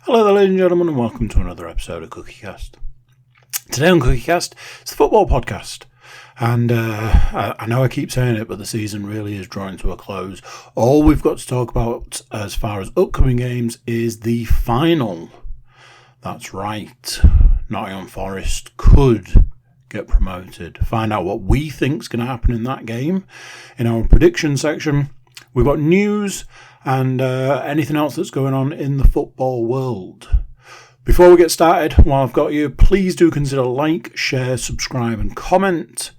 Hello there, ladies and gentlemen, and welcome to another episode of CookieCast. Today on CookieCast, it's the football podcast. And I know I keep saying it, but the season really is drawing to a close. All we've got to talk about as far as upcoming games is the final. That's right. Nottingham Forest could get promoted. Find out what we think's going to happen in that game in our prediction section. We've got news and anything else that's going on in the football world. Before we get started, while I've got you, please do consider like, share, subscribe and comment.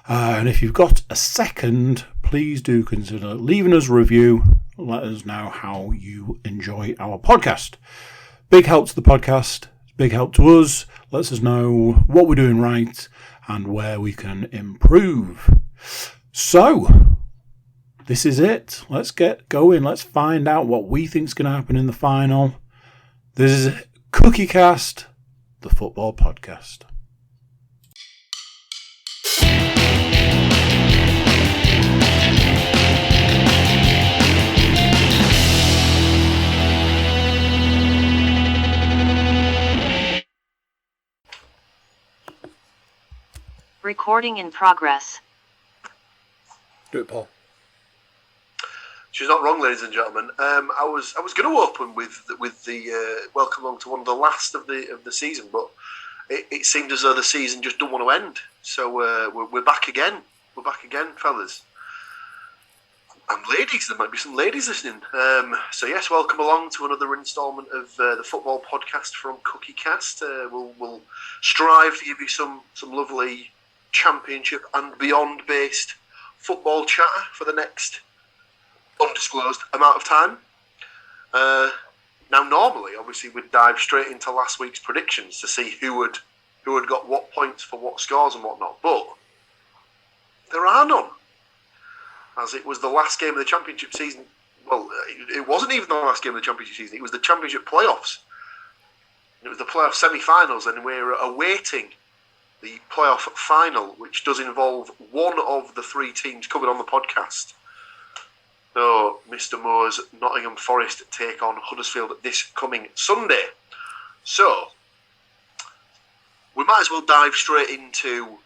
And if you've got a second, please do consider leaving us a review. Let us know how you enjoy our podcast. Big help to the podcast, big help to us. Lets us know what we're doing right and where we can improve. So, this is it. Let's get going. Let's find out what we think is going to happen in the final. This is CookieCast, the football podcast. Recording in progress. Do it, Paul. She's not wrong, ladies and gentlemen. I was going to open with the welcome along to one of the last of the season, but it seemed as though the season just don't want to end. So we're back again. We're back again, fellas and ladies. There might be some ladies listening. So yes, welcome along to another instalment of the football podcast from CookieCast. We'll strive to give you some lovely championship and beyond based football chatter for the next undisclosed amount of time. Now, normally, obviously, we'd dive straight into last week's predictions to see who had got what points for what scores and whatnot, but there are none, as it was the last game of the championship season. Well, it wasn't even the last game of the championship season, it was the championship playoffs. It was the playoff semi-finals, and we're awaiting the playoff final, which does involve one of the three teams covered on the podcast. So, Mr. Moore's Nottingham Forest take on Huddersfield this coming Sunday. So, we might as well dive straight into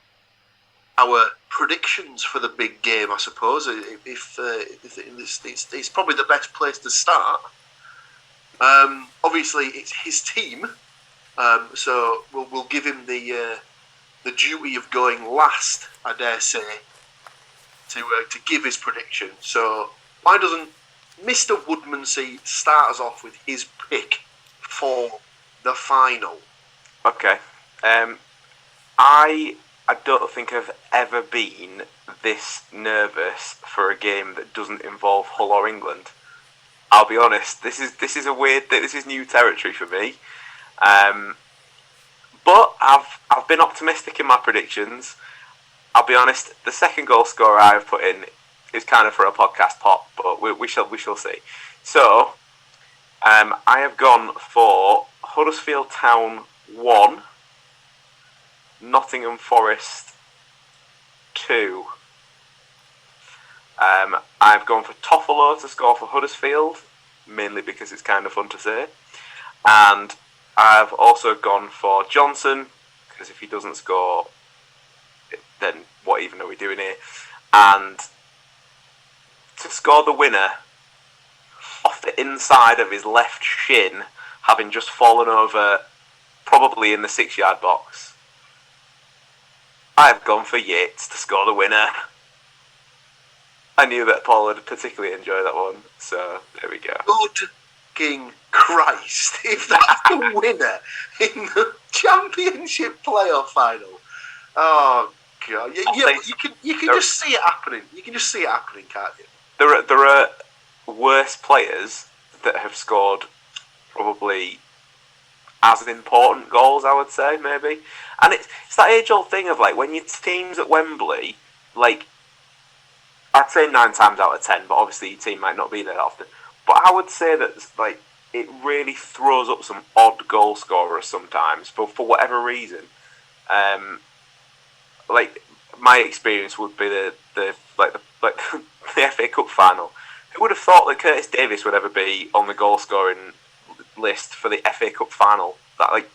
our predictions for the big game, I suppose. It's probably the best place to start. Obviously, it's his team, so we'll give him the duty of going last, I dare say, to give his prediction. So, why doesn't Mr. Woodmansey start us off with his pick for the final? Okay. I don't think I've ever been this nervous for a game that doesn't involve Hull or England. I'll be honest. This is a weird. This is new territory for me. But I've been optimistic in my predictions. I'll be honest. The second goal scorer I've put in is kind of for a podcast pop, but we shall see. So, I have gone for Huddersfield Town 1, Nottingham Forest 2. I've gone for Toffolo to score for Huddersfield, mainly because it's kind of fun to say. And I've also gone for Johnson, because if he doesn't score, then what even are we doing here? And to score the winner off the inside of his left shin, having just fallen over, probably in the 6-yard box. I've gone for Yates to score the winner. I knew that Paul would particularly enjoy that one, so there we go. Good King Christ, if that's the winner in the championship playoff final. Oh God! You can just see it happening. You can just see it happening, can't you? There are worse players that have scored probably as important goals, I would say, maybe. And it's that age-old thing of, like, when your team's at Wembley, like, I'd say 9 times out of 10, but obviously your team might not be there often. But I would say that, like, it really throws up some odd goal scorers sometimes, for whatever reason. Like, my experience would be the FA Cup final. Who would have thought that Curtis Davies would ever be on the goal scoring list for the FA Cup final. That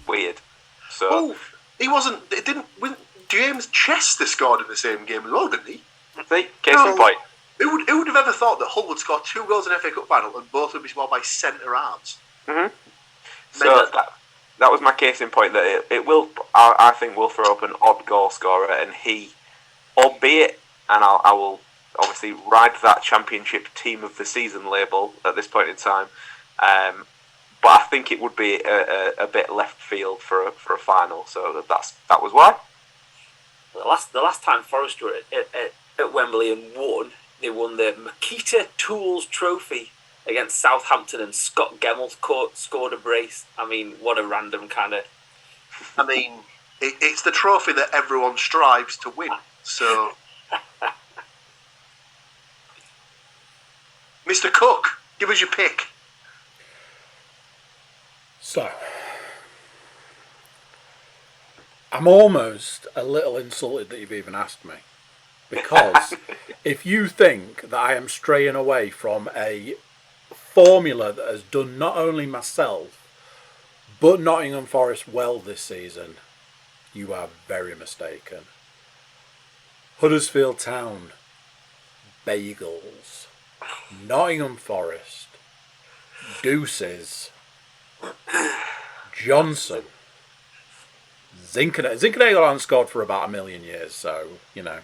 weird. So Oh, he wasn't. It didn't. James Chester scored in the same game as well, didn't he? see, case in point. Who would have ever thought that Hull would score 2 goals in the FA Cup final and both would be scored by centre halves? Mm-hmm. So that was my case in point that it will. I think will throw up an odd goal scorer, and he, albeit, and I will obviously ride that Championship Team of the Season label at this point in time. But I think it would be a bit left field for a final. So that was why. The last time Forest were at Wembley and won, they won the Makita Tools Trophy against Southampton, and Scott Gemmell scored a brace. I mean, what a random kind of... I mean, it's the trophy that everyone strives to win. So, Mr. Cook, give us your pick. So, I'm almost a little insulted that you've even asked me. Because if you think that I am straying away from a formula that has done not only myself, but Nottingham Forest well this season, you are very mistaken. Huddersfield Town, Bagels, Nottingham Forest, Deuces, Johnson, Zinkenegel hasn't scored for about 1 million years, so, you know.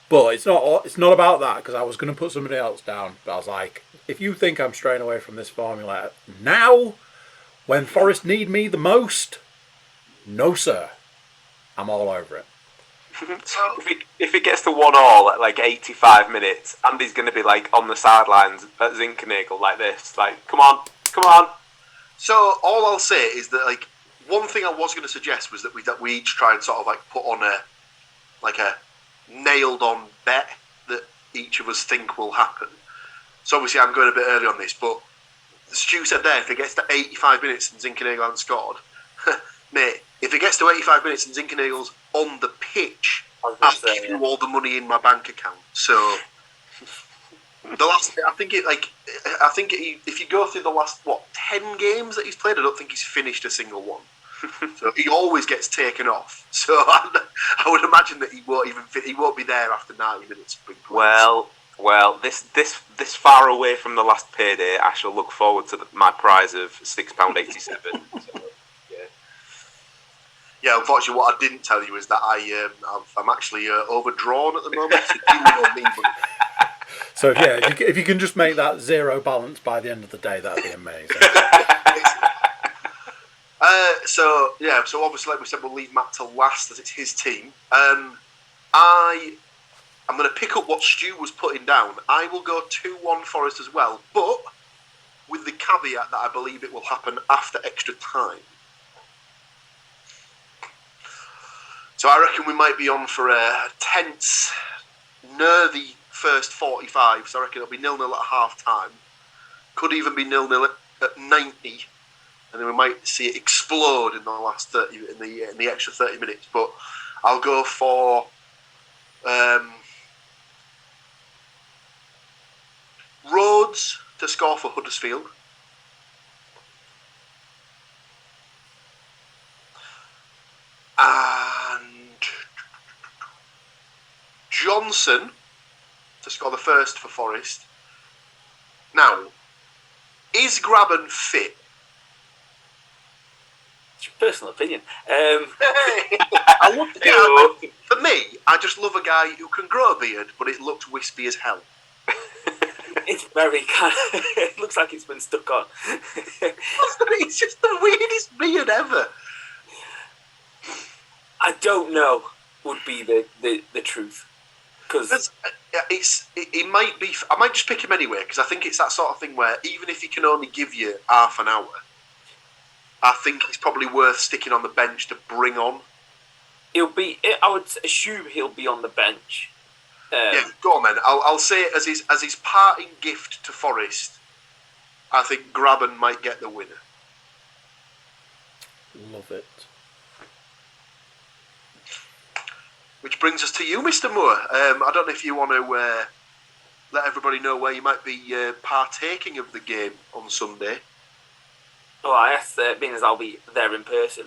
But it's not about that, because I was going to put somebody else down. But I was like, if you think I'm straying away from this formula now, when Forest need me the most, no, sir. I'm all over it. If it gets to 1-1 at 85 minutes, Andy's going to be on the sidelines at Zinkenegel like this. Come on. So, all I'll say is that, one thing I was going to suggest was that we each try and sort of, put on a nailed on bet that each of us think will happen. So obviously I'm going a bit early on this, but Stu said there, if it gets to 85 minutes and Zinkenegel hasn't scored, mate, if it gets to 85 minutes and Zinkenegel's on the pitch, I'll give you all the money in my bank account. So the last, if you go through the last 10 games that he's played, I don't think he's finished a single one. So he always gets taken off. So I would imagine that he won't be there after 90 minutes. Well, this far away from the last payday, I shall look forward to my prize of £6.87. So, yeah, unfortunately, what I didn't tell you is that I'm actually overdrawn at the moment. So you will need money. So yeah, if you can just make that zero balance by the end of the day, that'd be amazing. So obviously, like we said, we'll leave Matt to last as it's his team. I'm going to pick up what Stu was putting down. I will go 2-1 Forest as well, but with the caveat that I believe it will happen after extra time. So I reckon we might be on for a tense, nervy first 45. So I reckon it'll be 0-0 at half time. Could even be 0-0 at 90. And then we might see it explode in the last 30 in the extra 30 minutes. But I'll go for Rhodes to score for Huddersfield. And Johnson to score the first for Forest. Now, is Graben fit? It's your personal opinion. I love the guy. For me, I just love a guy who can grow a beard, but it looks wispy as hell. It's very kind of... It looks like it's been stuck on. It's just the weirdest beard ever. I don't know would be the truth. Because it might be... I might just pick him anyway, because I think it's that sort of thing where even if he can only give you half an hour, I think he's probably worth sticking on the bench to bring on. I would assume he'll be on the bench. Yeah, go on, man. I'll say it as his parting gift to Forest. I think Graben might get the winner. Love it. Which brings us to you, Mr. Moore. I don't know if you want to let everybody know where you might be partaking of the game on Sunday. Oh, yes, being as I'll be there in person.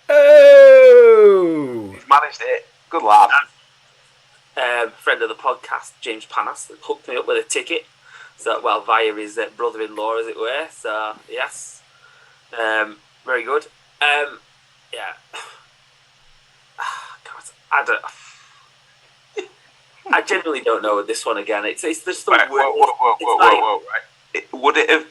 Oh! He's managed it. Good lad. Friend of the podcast, James Panas, hooked me up with a ticket. So, well, via his brother-in-law, as it were. So, yes, very good. Yeah, God, I genuinely don't know with this one again. It's just the Right, whoa. Right. Would it have?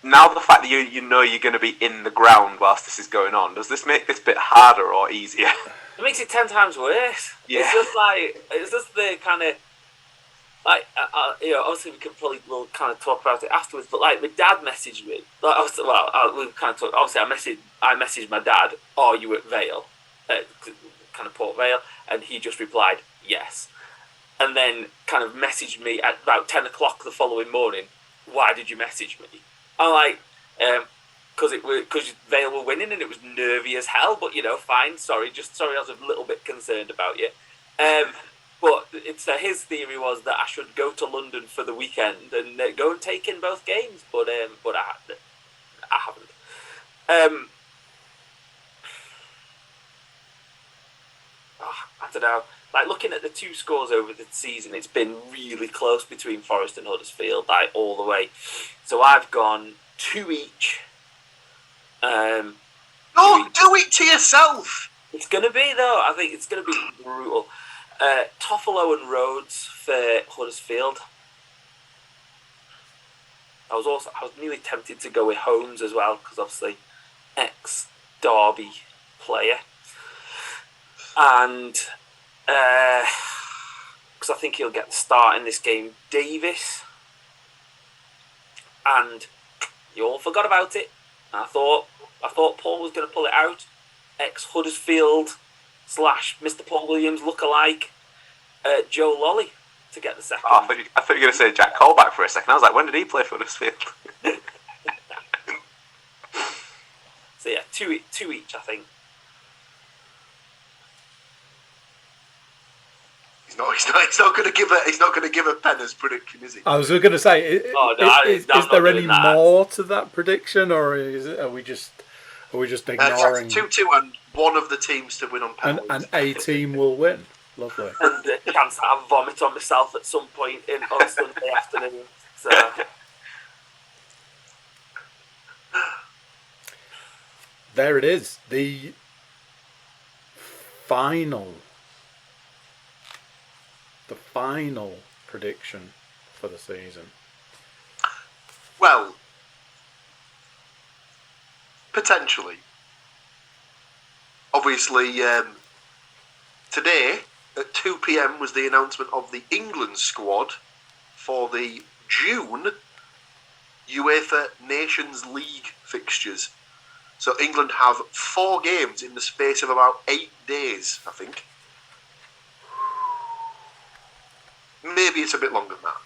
Now the fact that you know you're going to be in the ground whilst this is going on, does this make this bit harder or easier? It makes it 10 times worse. Yeah. It's just the kind of obviously we'll kind of talk about it afterwards. But like, my dad messaged me. Like, we kind of talk. Obviously, I messaged my dad. Are you at Vale? Kind of Port Vale, and he just replied yes, and then kind of messaged me at about 10 o'clock the following morning. Why did you message me? I'm like, because Vale were winning and it was nervy as hell. But fine. Sorry, I was a little bit concerned about you. But it's his theory was that I should go to London for the weekend and go and take in both games. But I haven't. I don't know. Like, looking at the two scores over the season, it's been really close between Forest and Huddersfield, like all the way. So I've gone 2 each. Do it to yourself. It's gonna be though. I think it's gonna be brutal. Toffolo and Rhodes for Huddersfield. I was nearly tempted to go with Holmes as well, because obviously ex-Derby player. And because I think he'll get the start in this game, Davis. And you all forgot about it. I thought Paul was going to pull it out. Ex-Huddersfield / Mr. Paul Williams lookalike, Joe Lolly to get the second. Oh, I thought you were going to say Jack Colback for a second. I was like, when did he play for Huddersfield? So yeah, two each, I think. He's not going to give a Penner's prediction, is he? I was going to say, is there any more to that prediction, or are we just ignoring? 2-2 and one of the teams to win on penalties. And a team will win. Lovely. And the chance that I vomit on myself at some point on Sunday afternoon. So. There it is. The final prediction for the season. Well, potentially. Obviously, today at 2 p.m. was the announcement of the England squad for the June UEFA Nations League fixtures. So England have 4 games in the space of about 8 days, I think. Maybe it's a bit longer than that.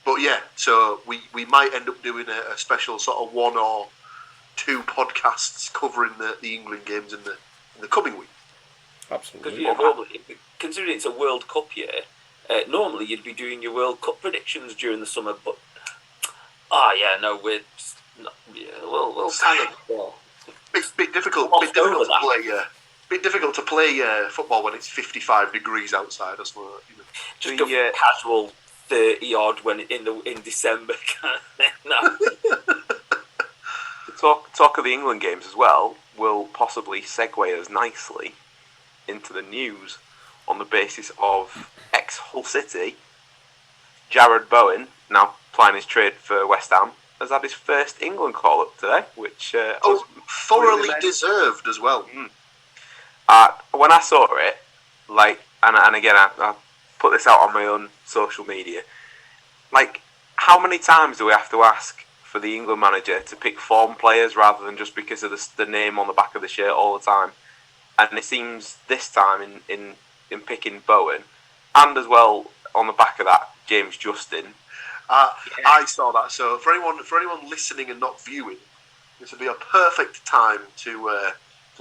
But yeah, so we might end up doing a special sort of 1 or 2 podcasts covering the England games in the coming week. Absolutely. Because normally, considering it's a World Cup year, normally you'd be doing your World Cup predictions during the summer. But we'll kind of. It's a bit difficult. Bit difficult to play football when it's 55 degrees outside. That's what, Just go for casual 30 odd when in December. No. Talk of the England games as well will possibly segue us nicely into the news on the basis of ex-Hull City Jared Bowen, now plying his trade for West Ham, has had his first England call-up today, which was thoroughly deserved as well. When I saw it, and again, I put this out on my own social media, how many times do we have to ask for the England manager to pick form players rather than just because of the name on the back of the shirt all the time? And it seems this time in picking Bowen, and as well on the back of that, James Justin. I saw that. So for anyone listening and not viewing, this would be a perfect time to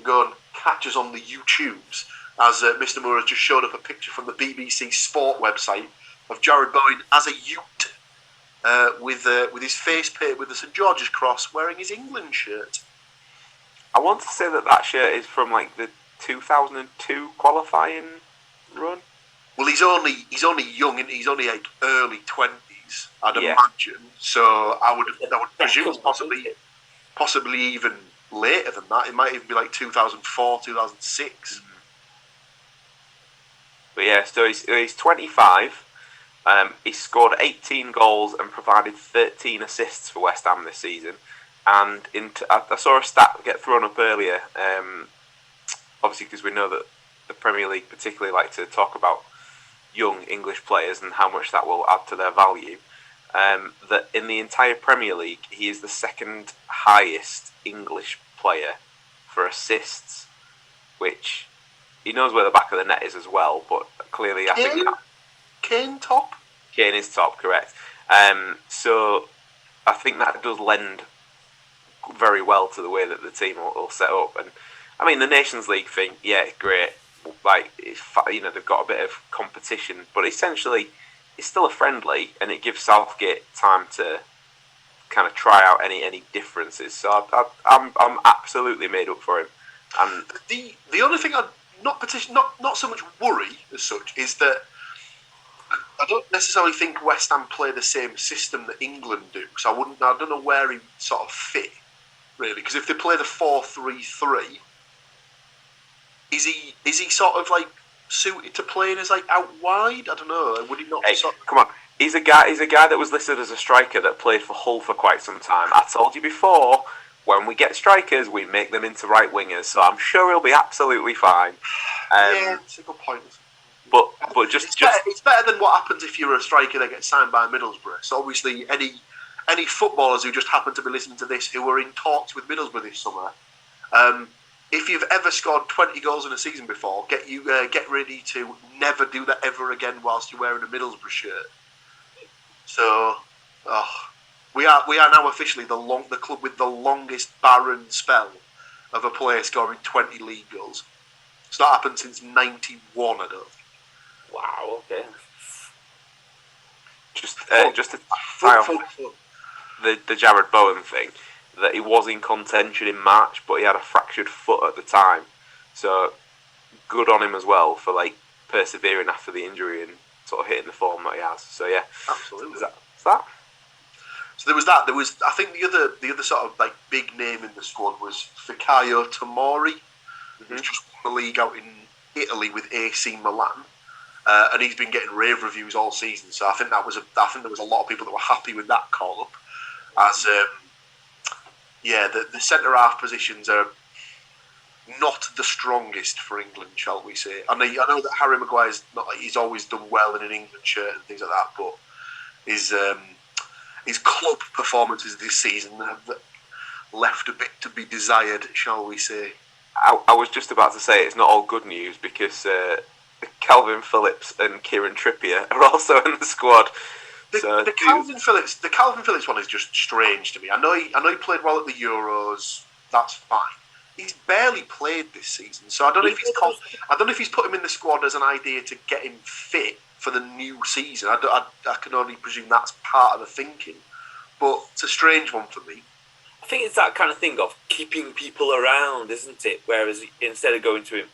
go and catch us on the YouTubes, as Mr. Moore has just showed up a picture from the BBC Sport website of Jared Bowen as a Ute with his face painted with the St George's Cross, wearing his England shirt. I want to say that shirt is from like the 2002 qualifying run. Well, he's only young, and he's only like early 20s, I'd Yeah. imagine. So I would presume it's possibly even later than that. It might even be like 2004, 2006. But yeah, so he's 25. He scored 18 goals and provided 13 assists for West Ham this season. And I saw a stat get thrown up earlier, obviously because we know that the Premier League particularly like to talk about young English players and how much that will add to their value. That in the entire Premier League, he is the second highest English player for assists, which he knows where the back of the net is as well, but clearly I think Kane top? Kane is top, correct. So I think that does lend very well to the way that the team will set up. And I mean, the Nations League thing, yeah, great. Like, they've got a bit of competition, but essentially it's still a friendly, and it gives Southgate time to kind of try out any differences. So I'm absolutely made up for him. And the only thing I'd not so much worry as such is that I don't necessarily think West Ham play the same system that England do. So I don't know where he sort of fit really, because if they play the 4-3-3, is he sort of like suited to playing as like out wide? I don't know. Would he not? Hey, come on. He's a guy that was listed as a striker that played for Hull for quite some time. I told you before, when we get strikers, we make them into right wingers. So I'm sure he'll be absolutely fine. Yeah, it's a good point. But it's better than what happens if you're a striker that gets signed by Middlesbrough. So obviously, any footballers who just happen to be listening to this who were in talks with Middlesbrough this summer, if you've ever scored 20 goals in a season before, get ready to never do that ever again whilst you're wearing a Middlesbrough shirt. So, we are now officially the club with the longest barren spell of a player scoring 20 league goals. It's not happened since '91, I don't think. Wow. Okay. just to tie off the Jared Bowen thing, that he was in contention in March, but he had a fractured foot at the time. So good on him as well for like persevering after the injury and sort of hitting the form that he has. So yeah, absolutely. Is that? So there was that. There was, I think, the other sort of like big name in the squad was Fikayo Tomori, who's just won the league out in Italy with AC Milan, and he's been getting rave reviews all season. So I think there was a lot of people that were happy with that call up. As the centre half positions are not the strongest for England, shall we say? I know that Harry Maguire's he's always done well in an England shirt and things like that, but his club performances this season have left a bit to be desired, shall we say? I was just about to say it's not all good news, because Calvin Phillips and Kieran Trippier are also in the squad. The Calvin Phillips one is just strange to me. I know he played well at the Euros. That's fine. He's barely played this season, so I don't know if he's put him in the squad as an idea to get him fit for the new season. I can only presume that's part of the thinking, but it's a strange one for me. I think it's that kind of thing of keeping people around, isn't it? Whereas instead of going to him,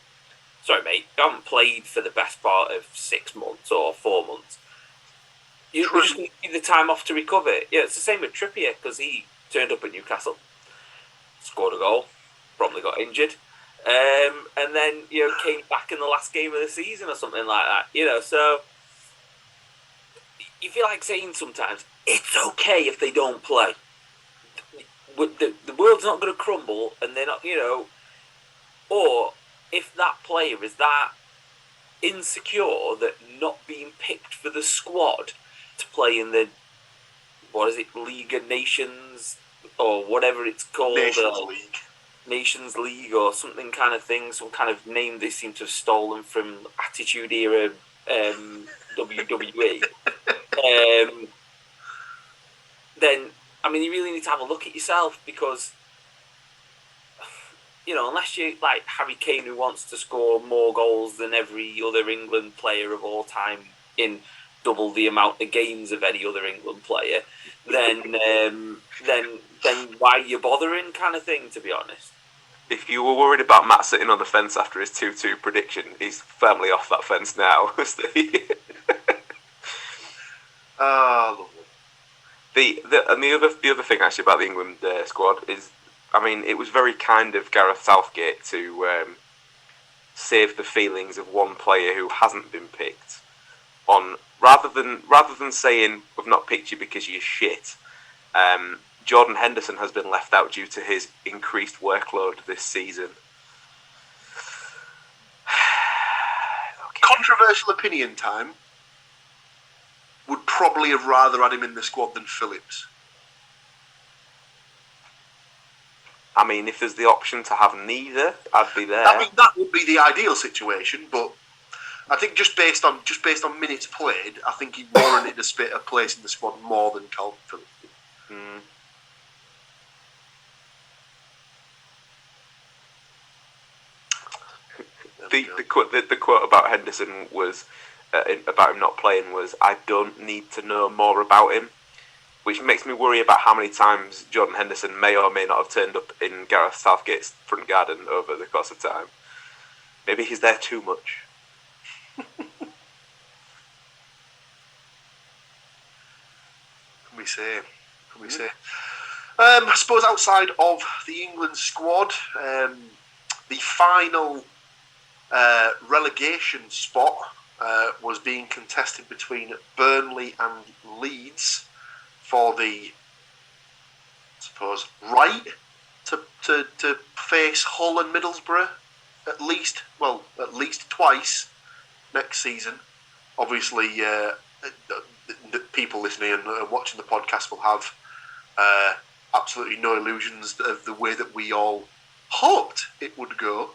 sorry mate, you haven't played for the best part of 6 months or 4 months. You're just going to give the time off to recover. Yeah, it's the same with Trippier, because he turned up at Newcastle, scored a goal, probably got injured, and then came back in the last game of the season or something like that. So you feel like saying sometimes it's okay if they don't play. The world's not going to crumble, and they're not, or if that player is that insecure that not being picked for the squad to play in the League of Nations or whatever it's called, Nations League or something kind of thing, some kind of name they seem to have stolen from Attitude Era WWE. Then you really need to have a look at yourself, because unless you're like Harry Kane, who wants to score more goals than every other England player of all time in double the amount of games of any other England player, then why are you bothering, kind of thing, to be honest. If you were worried about Matt sitting on the fence after his 2-2 prediction, he's firmly off that fence now. Lovely. The other thing actually about the England squad is, I mean, it was very kind of Gareth Southgate to save the feelings of one player who hasn't been picked. On rather than saying we've not picked you because you're shit. Jordan Henderson has been left out due to his increased workload this season. Okay. Controversial opinion time. Would probably have rather had him in the squad than Phillips. I mean, if there's the option to have neither, I'd be there. I mean, that would be the ideal situation, but I think just based on minutes played, I think he warranted a place in the squad more than Calvin Phillips. Mm. The quote about Henderson was about him not playing was, "I don't need to know more about him," which makes me worry about how many times Jordan Henderson may or may not have turned up in Gareth Southgate's front garden over the course of time. Maybe he's there too much. Can we say? I suppose outside of the England squad, the final relegation spot was being contested between Burnley and Leeds for the, I suppose, right to face Hull and Middlesbrough at least twice next season. Obviously, the people listening and watching the podcast will have absolutely no illusions of the way that we all hoped it would go.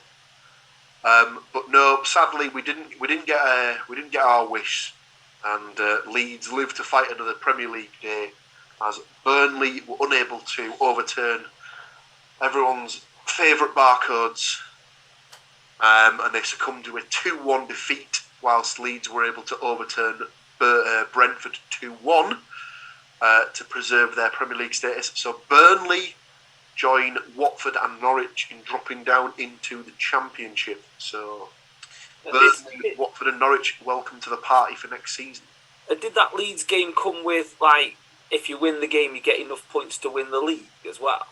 But no, sadly, we didn't get our wish, and Leeds lived to fight another Premier League day as Burnley were unable to overturn everyone's favourite barcodes, and they succumbed to a 2-1 defeat, whilst Leeds were able to overturn Brentford 2-1 to preserve their Premier League status. So Burnley join Watford and Norwich in dropping down into the Championship. So Burnley, Watford and Norwich, welcome to the party for next season. Did that Leeds game come with, like, if you win the game, you get enough points to win the league as well?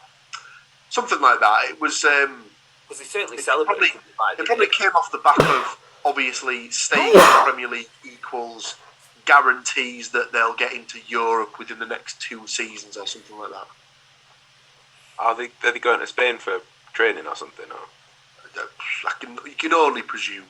Something like that. It was... because they certainly celebrated it probably came off the back of, obviously, staying in the Premier League equals guarantees that they'll get into Europe within the next 2 seasons or something like that. Are they going to Spain for training or something? Or? You can only presume.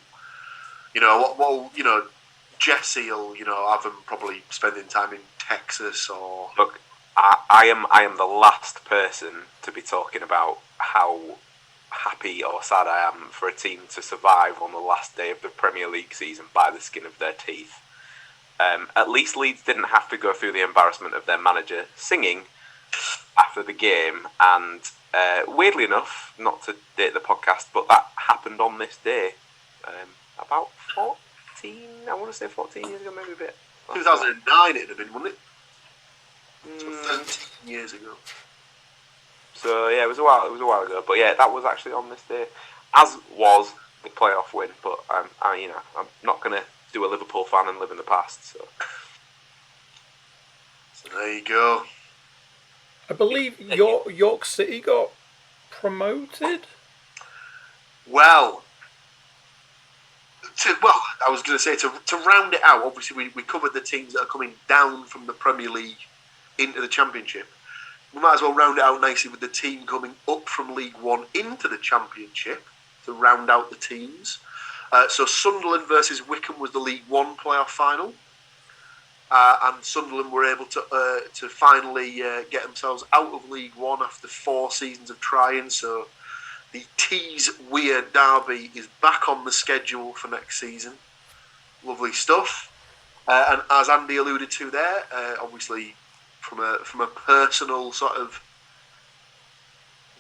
Jesse will, have them probably spending time in Texas or... Look, I am the last person to be talking about how happy or sad I am for a team to survive on the last day of the Premier League season by the skin of their teeth. At least Leeds didn't have to go through the embarrassment of their manager singing after the game, and weirdly enough, not to date the podcast, but that happened on this day about 14 years ago, maybe a bit. 2009 it'd have been, wouldn't it? So 13 years ago. So yeah, it was a while ago, but yeah, that was actually on this day, as was the playoff win. But I'm not going to do a Liverpool fan and live in the past. So there you go. I believe York City got promoted. Well, I was going to say to round it out. Obviously, we covered the teams that are coming down from the Premier League into the Championship. We might as well round it out nicely with the team coming up from League One into the Championship to round out the teams. So Sunderland versus Wycombe was the League One playoff final. And Sunderland were able to finally get themselves out of League One after 4 seasons of trying. So the Tees Weir derby is back on the schedule for next season. Lovely stuff. And as Andy alluded to there, obviously from a personal sort of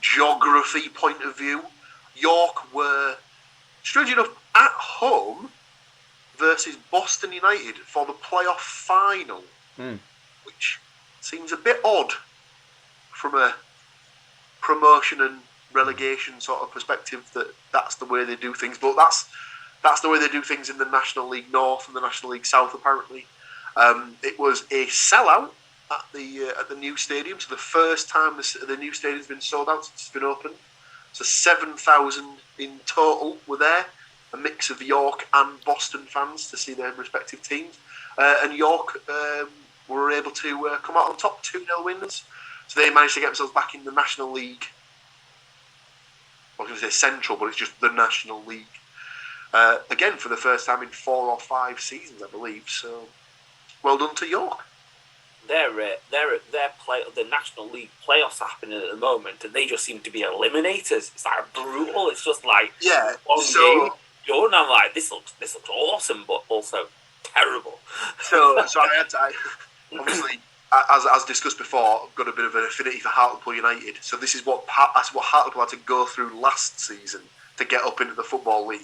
geography point of view, York were, strangely enough, at home versus Boston United for the playoff final, which seems a bit odd from a promotion and relegation sort of perspective, that's the way they do things. But that's the way they do things in the National League North and the National League South, apparently. It was a sellout at the new stadium. So the first time the new stadium's been sold out since it's been open. So 7,000 in total were there, a mix of York and Boston fans to see their respective teams. And York were able to come out on top, 2-0 wins. So they managed to get themselves back in the National League. I was going to say Central, but it's just the National League. Again, for the first time in 4 or 5 seasons, I believe. So, well done to York. The National League playoffs are happening at the moment, and they just seem to be eliminators. It's like brutal. It's just like one game done. I'm like, this looks awesome, but also terrible. So I obviously, as discussed before, I've got a bit of an affinity for Hartlepool United. So this is what Hartlepool had to go through last season to get up into the Football League,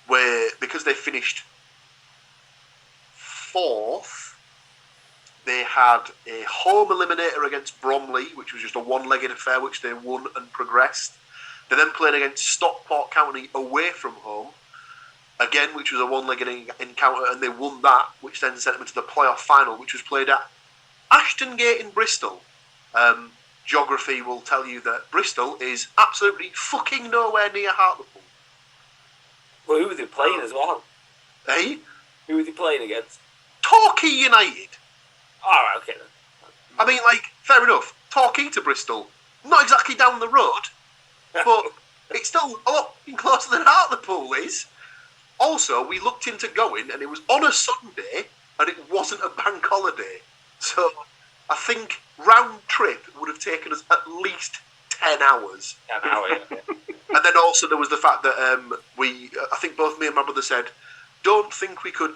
where because they finished 4th. They had a home eliminator against Bromley, which was just a one-legged affair, which they won and progressed. They then played against Stockport County away from home, again, which was a one-legged encounter, and they won that, which then sent them into the playoff final, which was played at Ashton Gate in Bristol. Geography will tell you that Bristol is absolutely fucking nowhere near Hartlepool. Well, who were they playing as well? Eh? Who were they playing against? Torquay United. Alright, okay then. I mean, fair enough. Torquay to Bristol. Not exactly down the road, but it's still a lot closer than Hartlepool is. Also, we looked into going, and it was on a Sunday, and it wasn't a bank holiday. So, I think round trip would have taken us at least 10 hours. 10 hours, yeah. And then also there was the fact that I think both me and my brother said, don't think we could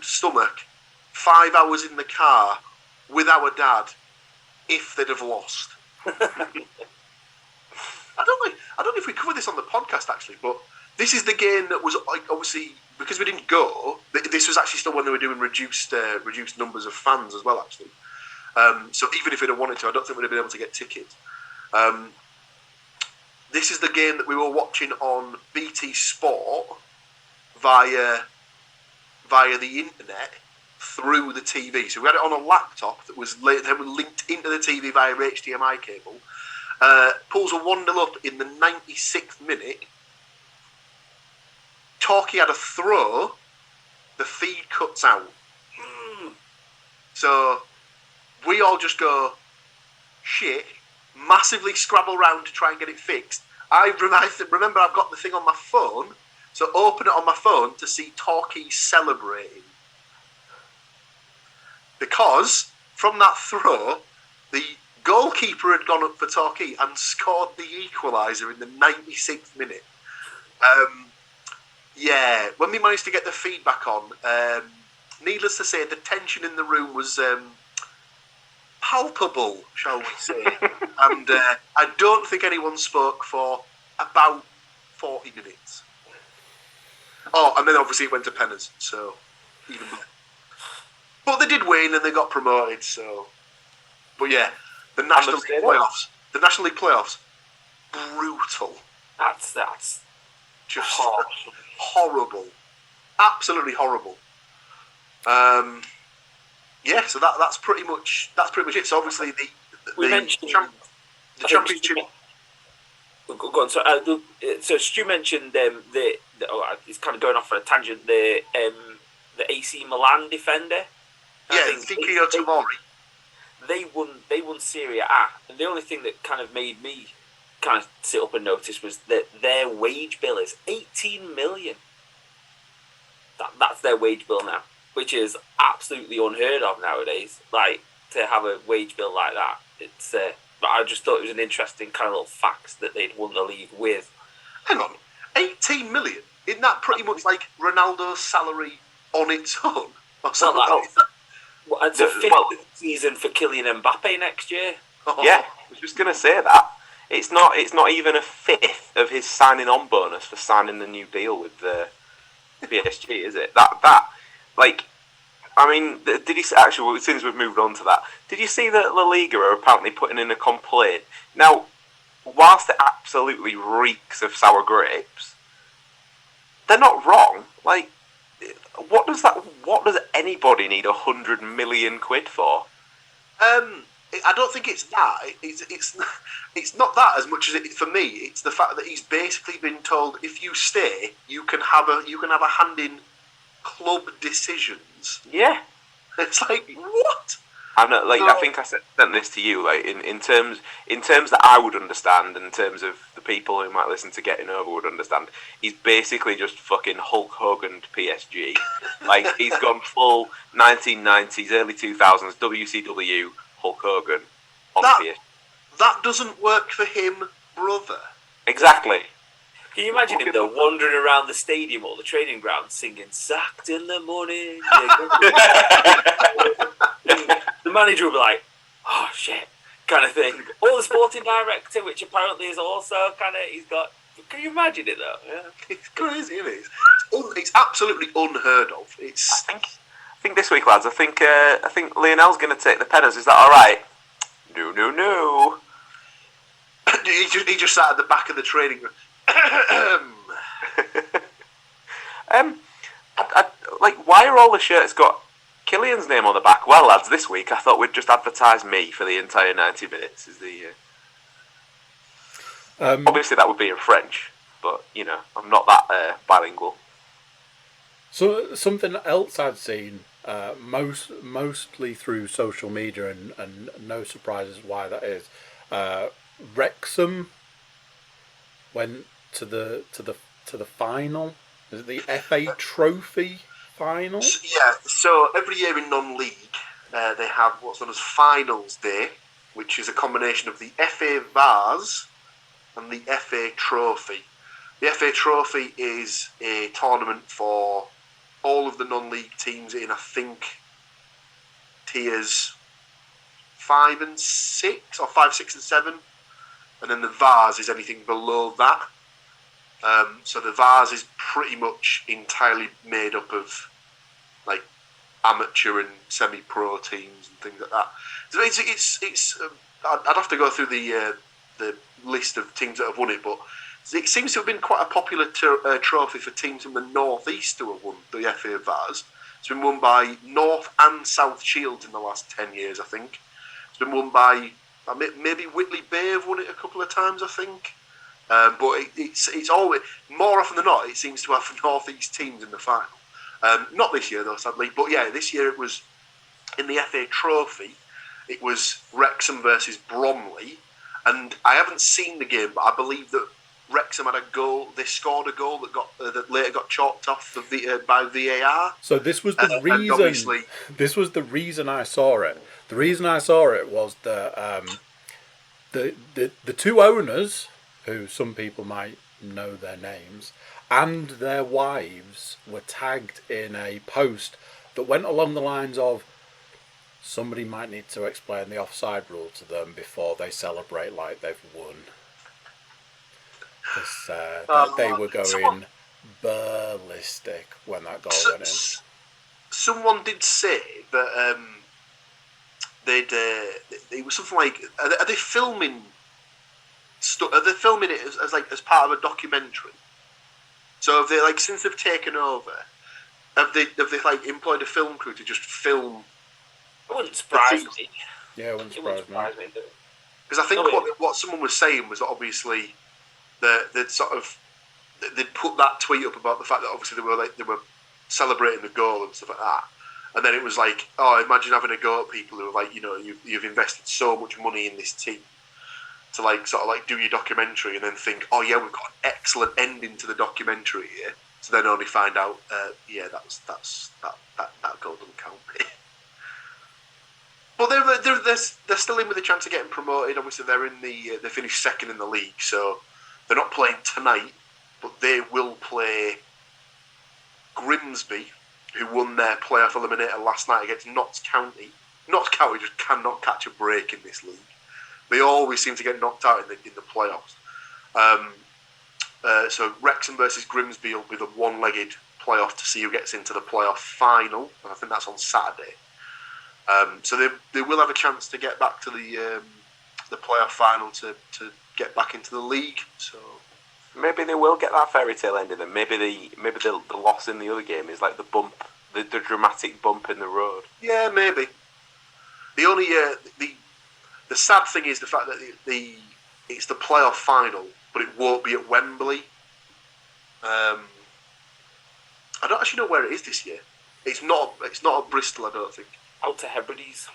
stomach 5 hours in the car with our dad if they'd have lost. I don't know if we covered this on the podcast actually, but this is the game that was obviously because we didn't go. This was actually still when they were doing reduced numbers of fans as well actually. So even if we'd have wanted to, I don't think we'd have been able to get tickets. This is the game that we were watching on BT Sport via the internet through the TV. So we had it on a laptop that was then linked into the TV via HDMI cable. Pulls a 1-0 up in the 96th minute. Torquay had a throw. The feed cuts out. So we all just go, shit, massively scrabble round to try and get it fixed. I remember I've got the thing on my phone, so open it on my phone to see Torquay celebrating. Because from that throw, the goalkeeper had gone up for Torquay and scored the equaliser in the 96th minute. When we managed to get the feedback on, needless to say, the tension in the room was palpable, shall we say. And I don't think anyone spoke for about 40 minutes. Oh, and then obviously it went to penners, so even better. But they did win and they got promoted, so. But yeah, the National League playoffs, brutal. That's just horrible, absolutely horrible. Yeah, so that's pretty much it. So obviously the championship. Go on. So Stu mentioned it's kind of going off on a tangent. The AC Milan defender. Yeah, Fikio Tomori. They won Serie A, and the only thing that kind of made me kind of sit up and notice was that their wage bill is 18 million. That's their wage bill now, which is absolutely unheard of nowadays. Like, to have a wage bill like that, it's. But I just thought it was an interesting kind of little fact that they'd won the league with. Hang on, 18 million? Isn't that pretty much like Ronaldo's salary on its own? Or something like that? It's a fifth season for Kylian Mbappe next year. Oh. Yeah, I was just going to say that. It's not even a fifth of his signing on bonus for signing the new deal with PSG, is it? That like, I mean, did you actually? Since we've moved on to that, did you see that La Liga are apparently putting in a complaint now? Whilst it absolutely reeks of sour grapes, they're not wrong. Like, what does anybody need 100 million quid for? I don't think it's that. It's not that as much as it, for me. It's the fact that he's basically been told if you stay, you can have a hand in club decisions. Yeah, it's like what? I'm not, like, I think I sent this to you. Like in terms that I would understand, in terms of the people who might listen to Getting Over would understand. He's basically just fucking Hulk Hogan to PSG. Like, he's gone full 1990s, early 2000s WCW Hulk Hogan on PSG. That doesn't work for him, brother. Exactly. Can you imagine him, though, wandering around the stadium or the training ground singing "Sacked in the Morning"? The manager will be like, "Oh shit," kind of thing. Or the sporting director, which apparently is also kind of, he's got. Can you imagine it though? Yeah. It's crazy, isn't it? It's absolutely unheard of. I think this week, lads. I think Lionel's going to take the pennants. Is that all right? No. He just sat at the back of the training room. Like, why are all the shirts got Killian's name on the back? Well, lads, this week I thought we'd just advertise me for the entire 90 minutes. Is the obviously that would be in French, but you know I'm not that bilingual. So something else I'd seen mostly through social media, and no surprises why that is. Wrexham went to the final. Is it the FA Trophy final? Yeah. So every year in non-league, they have what's known as Finals Day, which is a combination of the FA Vase and the FA Trophy. The FA Trophy is a tournament for all of the non-league teams in, I think, tiers 5 and 6, or 5, 6 and 7. And then the Vase is anything below that. So the Vase is pretty much entirely made up of like amateur and semi-pro teams and things like that. So I'd have to go through the list of teams that have won it, but it seems to have been quite a popular trophy for teams from the North East to have won the FA Vase. It's been won by North and South Shields in the last 10 years, I think. It's been won by maybe Whitley Bay have won it a couple of times, I think. But it's always, more often than not, it seems to have North East teams in the final. Not this year though, sadly. But yeah, this year it was in the FA Trophy. It was Wrexham versus Bromley, and I haven't seen the game, but I believe that Wrexham had a goal. They scored a goal that later got chalked off by VAR. So this was the reason. This was the reason I saw it. The reason I saw it was that the two owners, who some people might know their names, and their wives were tagged in a post that went along the lines of, somebody might need to explain the offside rule to them before they celebrate like they've won. Because they were going ballistic when that goal went in. Someone did say that it was something like, are they filming? Are they filming it as part of a documentary? So have they, like, since they've taken over, have they like employed a film crew to just film? It wouldn't surprise me. Yeah, it wouldn't surprise me. Because I think what someone was saying was that obviously they'd put that tweet up about the fact that obviously they were celebrating the goal and stuff like that, and then it was like, oh, imagine having a go at people who are like, you know, you've invested so much money in this team to like sort of like do your documentary and then think, oh yeah, we've got an excellent ending to the documentary here, so then only find out, that goal doesn't count. But they're still in with a chance of getting promoted. Obviously, they finished second in the league, so they're not playing tonight, but they will play Grimsby, who won their playoff eliminator last night against Notts County. Notts County just cannot catch a break in this league. They always seem to get knocked out in the playoffs. So Wrexham versus Grimsby will be the one-legged playoff to see who gets into the playoff final, and I think that's on Saturday. So they will have a chance to get back to the playoff final to get back into the league. So maybe they will get that fairy tale ending, and maybe the loss in the other game is like the bump, the dramatic bump in the road. Yeah, maybe. The only the sad thing is the fact that it's the playoff final, but it won't be at Wembley. I don't actually know where it is this year. It's not at Bristol, I don't think. Out to Hebrides.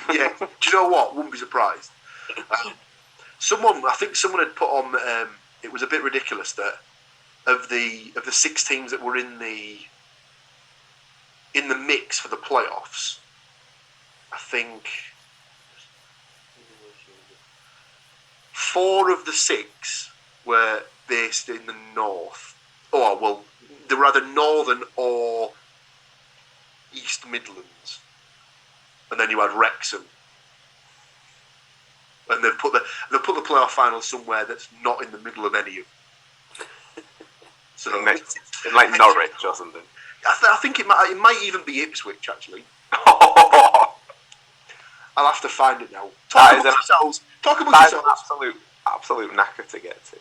Yeah, do you know what? Wouldn't be surprised. I think someone had put on. It was a bit ridiculous that of the 6 teams that were in the mix for the playoffs, I think 4 of the 6 were based in the north. Oh well, they were either northern or East Midlands, and then you had Wrexham. And they've put the playoff final somewhere that's not in the middle of any of them. So like Norwich or something. I think it might even be Ipswich actually. I'll have to find it now. Talk amongst yourselves. That is an absolute knacker to get to.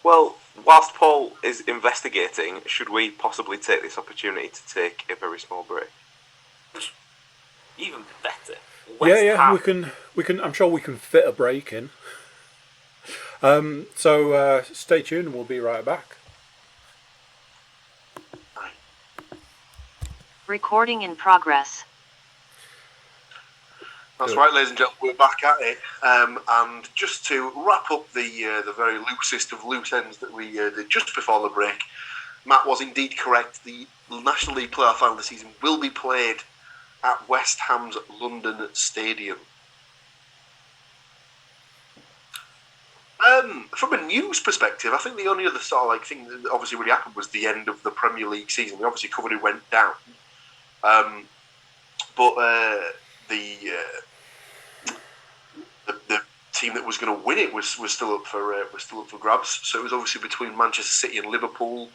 Well, whilst Paul is investigating, should we possibly take this opportunity to take a very small break? Even better. Yeah, we can. I'm sure we can fit a break in. So stay tuned. We'll be right back. Recording in progress. That's right, ladies and gentlemen, we're back at it. And just to wrap up the very loosest of loose ends that we did just before the break, Matt was indeed correct. The National League playoff final of the season will be played at West Ham's London Stadium. From a news perspective, I think the only other sort of thing that obviously really happened was the end of the Premier League season. We obviously covered who went down, but the team that was going to win it was still up for grabs. So it was obviously between Manchester City and Liverpool.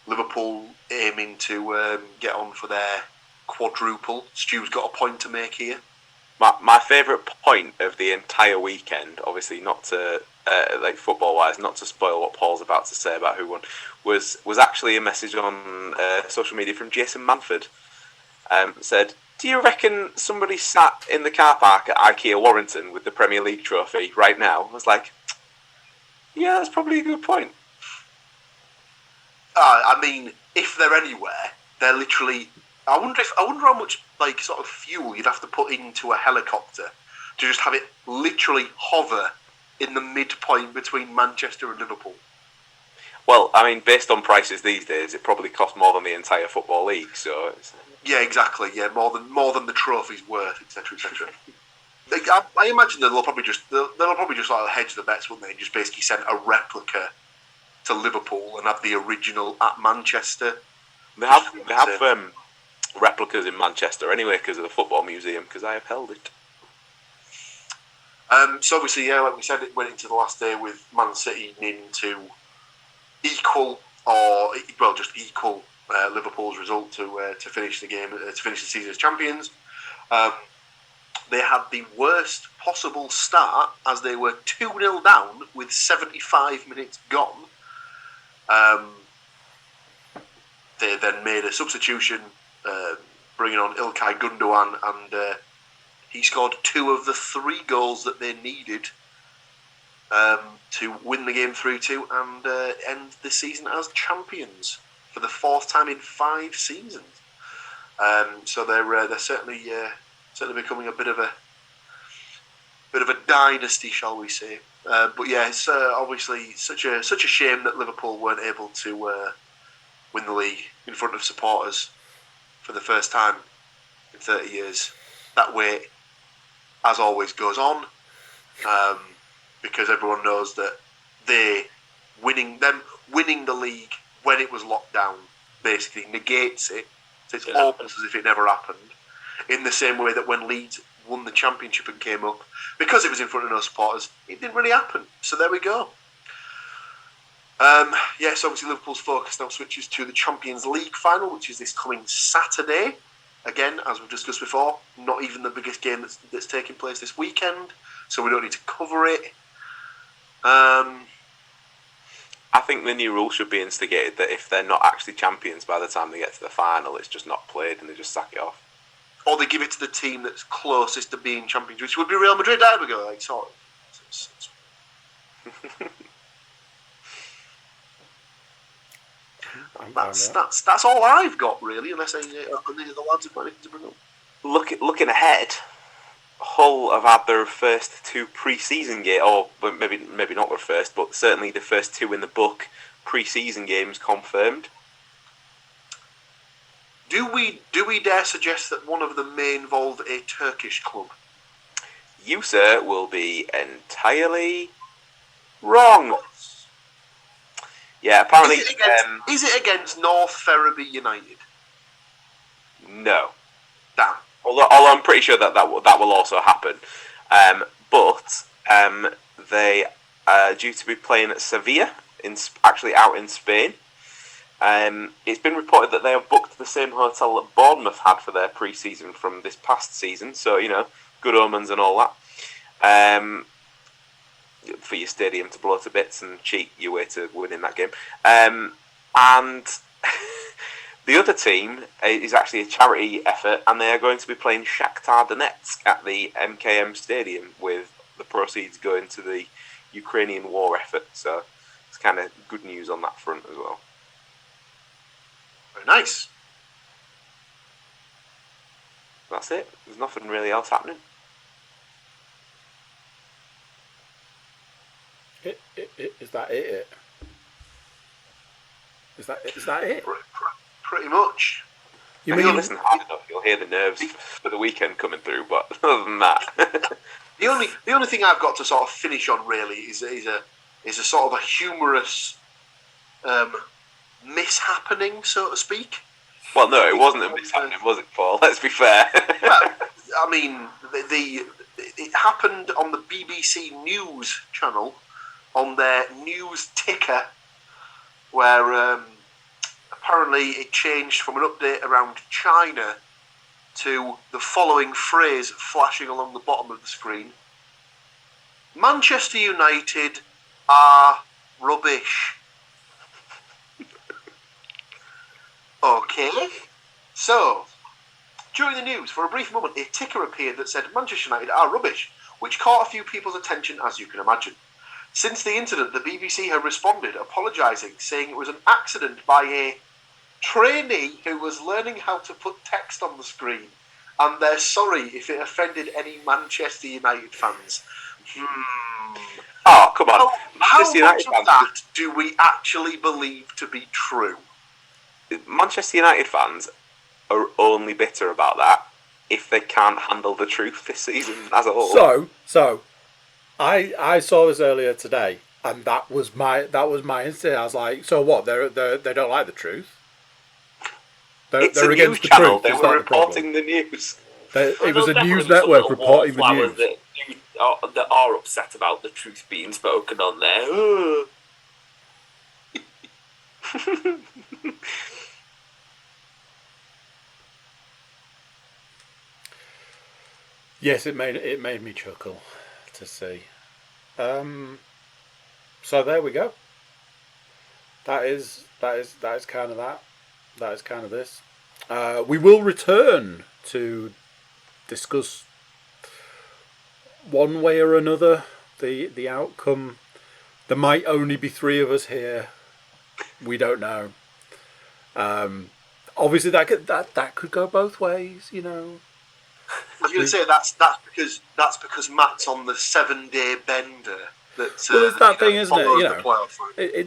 Liverpool aiming to get on for their quadruple. Stu's got a point to make here. My favourite point of the entire weekend, obviously not to football wise, not to spoil what Paul's about to say about who won, was actually a message on social media from Jason Manford. Said, "Do you reckon somebody sat in the car park at IKEA Warrington with the Premier League trophy right now?" I was like, yeah, that's probably a good point. I mean, if they're anywhere, they're literally. I wonder how much sort of fuel you'd have to put into a helicopter to just have it literally hover in the midpoint between Manchester and Liverpool. Well, I mean, based on prices these days, it probably costs more than the entire football league. So yeah, exactly. Yeah, more than the trophy's worth, etc., etc. I imagine they'll probably just hedge the bets, wouldn't they? And just basically send a replica to Liverpool and have the original at Manchester. They have replicas in Manchester anyway because of the football museum, because I have held it. So obviously, yeah, like we said, it went into the last day with Man City needing to equal Liverpool's result to finish the game, to finish the season as champions. They had the worst possible start as they were 2-0 down with 75 minutes gone. They then made a substitution, bringing on Ilkay Gundogan, and he scored 2 of the 3 goals that they needed to win the game 3-2 and end the season as champions for the 4th time in 5 seasons. So they're certainly becoming a bit of a dynasty, shall we say? But yeah, it's obviously such a shame that Liverpool weren't able to win the league in front of supporters for the first time in 30 years. That way, as always, goes on, because everyone knows that winning the league when it was locked down basically negates it. So it's almost as if it never happened. In the same way that when Leeds won the championship and came up, because it was in front of no supporters, it didn't really happen. So there we go. Yes, obviously Liverpool's focus now switches to the Champions League final, which is this coming Saturday. Again, as we've discussed before, not even the biggest game that's taking place this weekend, so we don't need to cover it. I think the new rule should be instigated that if they're not actually champions by the time they get to the final, it's just not played and they just sack it off. Or they give it to the team that's closest to being champions, which would be Real Madrid. There we go, like sort of. That's all I've got really, unless any of the lads have got anything to bring up. Looking ahead, Hull have had their first 2 pre-season games, or maybe not their first, but certainly the first 2 in the book pre-season games confirmed. Do we dare suggest that one of them may involve a Turkish club? You, sir, will be entirely wrong. Yeah, apparently. Is it against North Ferriby United? No. Damn. Although I'm pretty sure that will also happen. But they are due to be playing at Sevilla, actually out in Spain. It's been reported that they have booked the same hotel that Bournemouth had for their pre-season from this past season. So, good omens and all that. For your stadium to blow to bits and cheat your way to winning that game. And the other team is actually a charity effort, and they are going to be playing Shakhtar Donetsk at the MKM Stadium, with the proceeds going to the Ukrainian war effort. So it's kind of good news on that front as well. Very nice. That's it. There's nothing really else happening. Is that it? Is that it? Pretty much. If you listen hard enough, you'll hear the nerves for the weekend coming through. But other than that, the only thing I've got to sort of finish on really is a sort of a humorous mishappening, so to speak. Well, no, it wasn't a mishappening, was it, Paul? Let's be fair. Well, I mean, it happened on the BBC News channel, on their news ticker, where apparently it changed from an update around China to the following phrase flashing along the bottom of the screen: Manchester United are rubbish. Okay, so during the news, for a brief moment, a ticker appeared that said Manchester United are rubbish, which caught a few people's attention, as you can imagine. Since the incident, the BBC have responded, apologising, saying it was an accident by a trainee who was learning how to put text on the screen, and they're sorry if it offended any Manchester United fans. Oh, come on. How much of that do we actually believe to be true? Manchester United fans are only bitter about that if they can't handle the truth this season as a whole. So I saw this earlier today, and that was my instinct. I was like, so what? They don't like the truth. They're against the truth. They were reporting the news. It was a news network reporting the news. That are upset about the truth being spoken on there. Yes, it made me chuckle to see. So there we go. That is kind of that. That is kind of this. We will return to discuss one way or another the outcome. There might only be 3 of us here. We don't know. Obviously, that could go both ways. I was going to say that's because Matt's on the 7-day bender. Well, it's that thing, isn't it?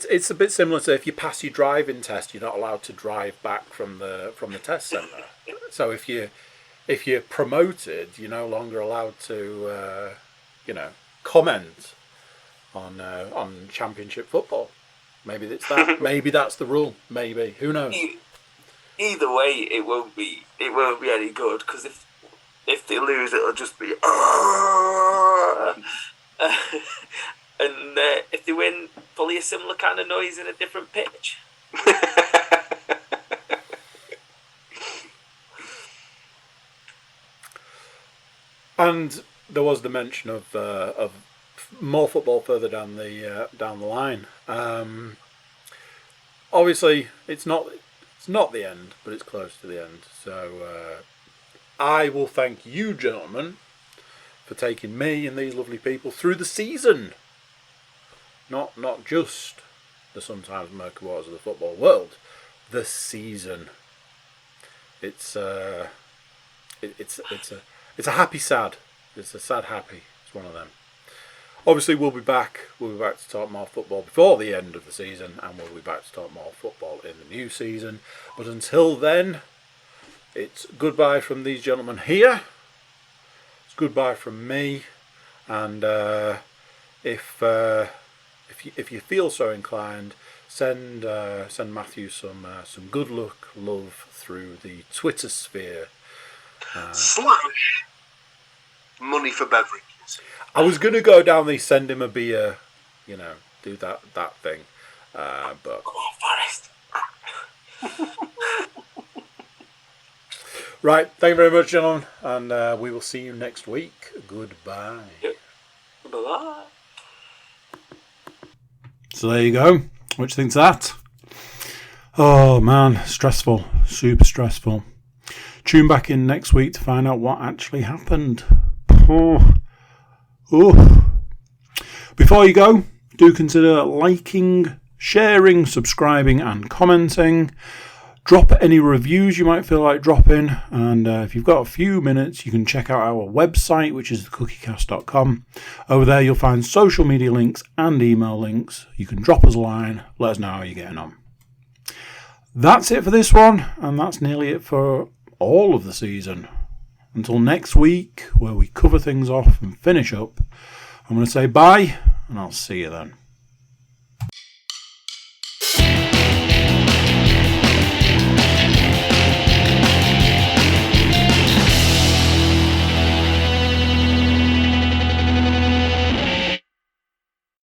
It's a bit similar to if you pass your driving test, you're not allowed to drive back from the test centre. So if you're promoted, you're no longer allowed to comment on Championship football. Maybe it's that. Maybe that's the rule. Maybe, who knows? Either way, it won't be any good, because if they lose, it'll just be and if they win, probably a a similar kind of noise in a different pitch. And there was the mention of more football further down the line. Obviously, it's not the end, but it's close to the end. So I will thank you, gentlemen, for taking me and these lovely people through the season. Not just the sometimes murky waters of the football world, the season. It's a happy sad. It's a sad happy. It's one of them. Obviously, we'll be back. We'll be back to talk more football before the end of the season, and we'll be back to talk more football in the new season. But until then, it's goodbye from these gentlemen here. It's goodbye from me, and if you feel so inclined, send Matthew some good luck, love through the Twitter sphere. / money for beverages. I was going to go down the send him a beer, do that thing, but Come on, Forrest. Right, thank you very much, gentlemen, and we will see you next week. Goodbye. Yep. Bye-bye. So there you go. What do you think of that? Oh man, stressful, super stressful. Tune back in next week to find out what actually happened. Oh. Before you go, do consider liking, sharing, subscribing and commenting. Drop any reviews you might feel like dropping, and if you've got a few minutes, you can check out our website, which is thecookiecast.com. Over there you'll find social media links and email links. You can drop us a line, let us know how you're getting on. That's it for this one, and that's nearly it for all of the season. Until next week, where we cover things off and finish up, I'm going to say bye, and I'll see you then.